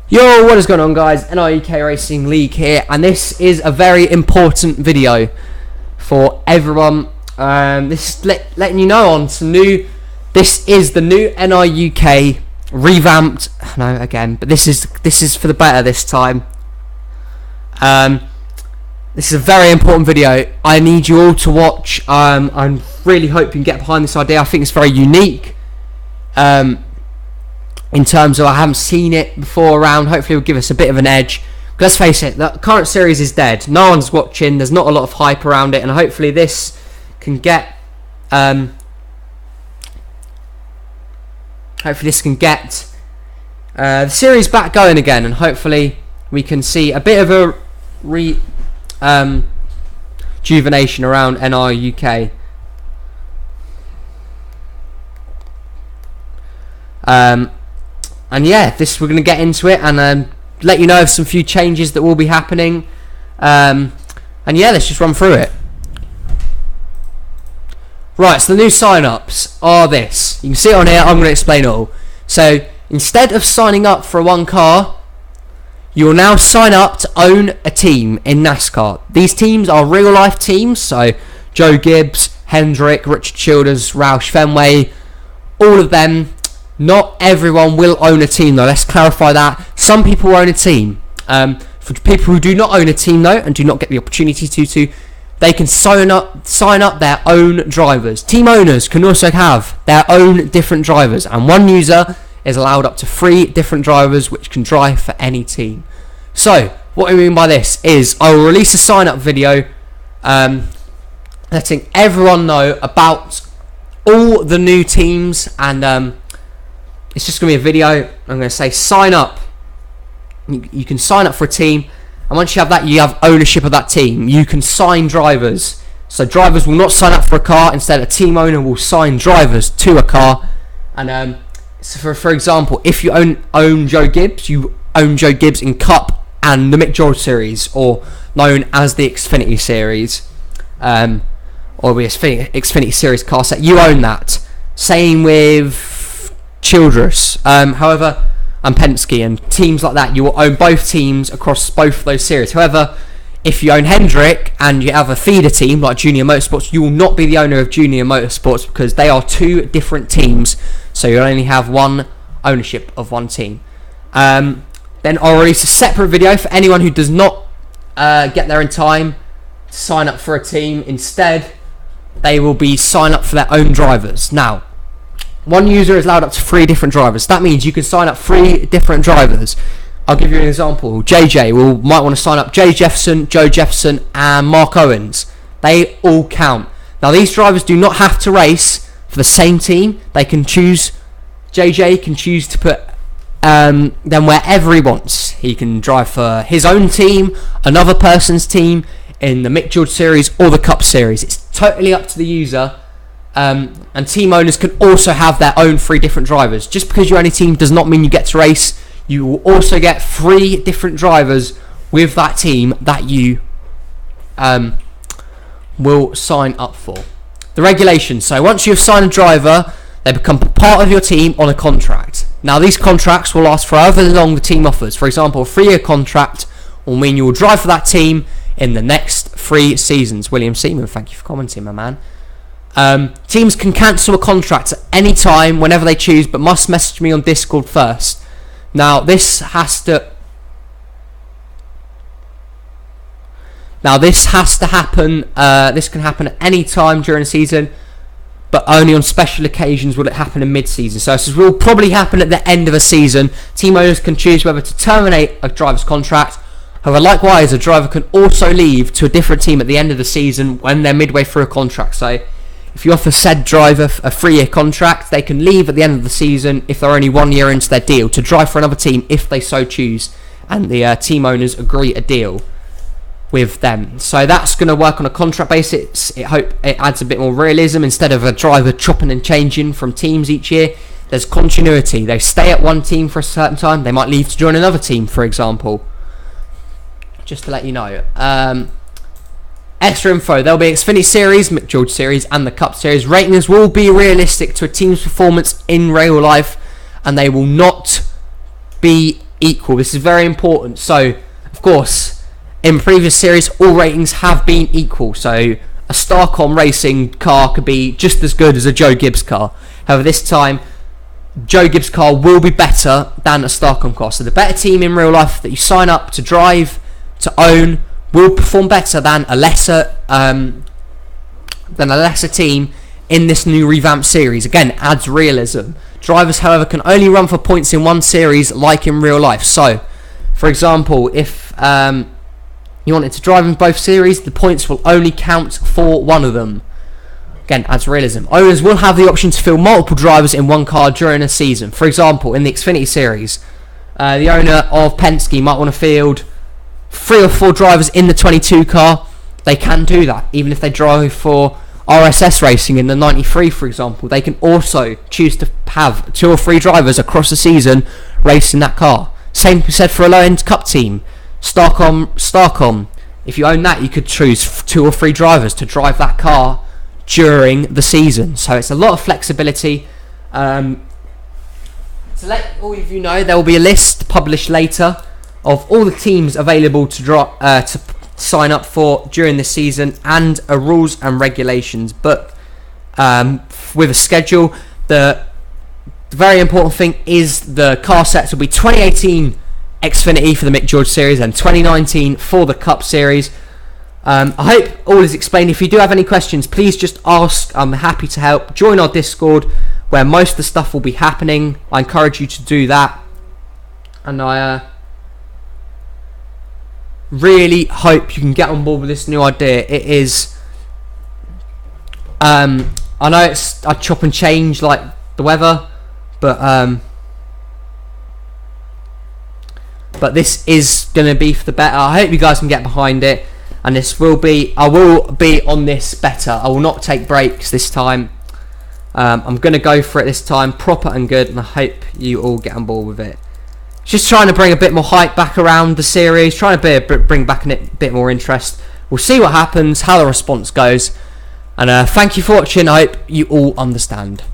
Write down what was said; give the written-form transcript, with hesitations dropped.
Yo, what is going on, guys? NRUK Racing League here, and this is a very important video for everyone. This is letting you know on some new. This is the new NRUK revamped. No, again, but this is for the better this time. This is a very important video. I need you all to watch. I really hope you can get behind this idea. I think it's very unique. In terms of I haven't seen it before around. Hopefully it will give us a bit of an edge. Let's face it, the current series is dead. No one's watching. There's not a lot of hype around it, and hopefully this can get the series back going again, and hopefully we can see a bit of a rejuvenation around NRUK. And yeah, we're going to get into it and let you know of some few changes that will be happening. And yeah, let's just run through it. Right, so the new sign-ups are this. You can see it on here. I'm going to explain it all. So instead of signing up for one car, you will now sign up to own a team in NASCAR. These teams are real-life teams. So Joe Gibbs, Hendrick, Richard Childers, Roush Fenway, all of them. Not everyone will own a team though, let's clarify that. Some people own a team. For people who do not own a team though, and do not get the opportunity to, they can sign up their own drivers. Team owners can also have their own different drivers, and one user is allowed up to 3 different drivers which can drive for any team. So, what I mean by this is I will release a sign up video letting everyone know about all the new teams, and it's just going to be a video. I'm going to say sign up. You can sign up for a team, and once you have that, you have ownership of that team. You can sign drivers. So drivers will not sign up for a car. Instead, a team owner will sign drivers to a car. And so for example, if you own Joe Gibbs, you own Joe Gibbs in Cup and the Mick George Series, or known as the Xfinity Series, or the Xfinity Series car set. You own that. Same with Childress, however, and Penske and teams like that. You will own both teams across both of those series. However, if you own Hendrick and you have a feeder team like Junior Motorsports, you will not be the owner of Junior Motorsports because they are 2 different teams. So you only have one ownership of one team. Then I'll release a separate video for anyone who does not get there in time to sign up for a team. Instead, they will be sign up for their own drivers. Now, one user is allowed up to 3 different drivers. That means you can sign up 3 different drivers. I'll give you an example. JJ might want to sign up Jay Jefferson, Joe Jefferson, and Mark Owens. They all count. Now, these drivers do not have to race for the same team. They can choose. JJ can choose to put them wherever he wants. He can drive for his own team, another person's team, in the Mick George Series or the Cup Series. It's totally up to the user. And team owners can also have their own 3 different drivers. Just because you own a team does not mean you get to race. You will also get 3 different drivers with that team that you will sign up for. The regulations. So once you've signed a driver, they become part of your team on a contract. Now these contracts will last for however long the team offers. For example, a 3-year contract will mean you will drive for that team in the next 3 seasons. William Seaman, thank you for commenting, my man. Teams can cancel a contract at any time, whenever they choose, but must message me on Discord first. Now, this can happen. This can happen at any time during the season, but only on special occasions will it happen in mid-season. So this will probably happen at the end of a season. Team owners can choose whether to terminate a driver's contract. However, likewise, a driver can also leave to a different team at the end of the season when they're midway through a contract. So if you offer said driver a 3-year contract, they can leave at the end of the season if they're only 1 year into their deal to drive for another team if they so choose, and the team owners agree a deal with them. So that's going to work on a contract basis. I hope it adds a bit more realism. Instead of a driver chopping and changing from teams each year, there's continuity. They stay at one team for a certain time. They might leave to join another team, for example. Just to let you know. Extra info, there'll be Xfinity Series, Mick George Series, and the Cup Series. Ratings will be realistic to a team's performance in real life, and they will not be equal. This is very important. So, of course, in previous series, all ratings have been equal. So, a Starcom racing car could be just as good as a Joe Gibbs car. However, this time, Joe Gibbs car will be better than a Starcom car. So, the better team in real life that you sign up to drive, to own, will perform better than a lesser team in this new revamped series. Again, adds realism. Drivers, however, can only run for points in one series like in real life. So, for example, if you wanted to drive in both series, the points will only count for one of them. Again, adds realism. Owners will have the option to field multiple drivers in one car during a season. For example, in the Xfinity series, the owner of Penske might want to field 3 or 4 drivers in the 22 car. They can do that, even if they drive for RSS Racing in the 93, for example. They can also choose to have 2 or 3 drivers across the season racing that car. Same said for a low-end cup team. Starcom. If you own that, you could choose 2 or 3 drivers to drive that car during the season. So it's a lot of flexibility. To let all of you know, there will be a list published later of all the teams available to sign up for during this season, and rules and regulations, but with a schedule. The very important thing is the car sets will be 2018 Xfinity for the Mick George series and 2019 for the Cup series. I hope all is explained. If you do have any questions, please just ask. I'm happy to help. Join our Discord where most of the stuff will be happening. I encourage you to do that, and I really hope you can get on board with this new idea. It is I know I chop and change like the weather, but this is going to be for the better. I hope you guys can get behind it, and I will be on this better. I will not take breaks this time. I'm going to go for it this time, proper and good, and I hope you all get on board with it. Just trying to bring a bit more hype back around the series, trying to bring back a bit more interest. We'll see what happens, how the response goes. And thank you for watching. I hope you all understand.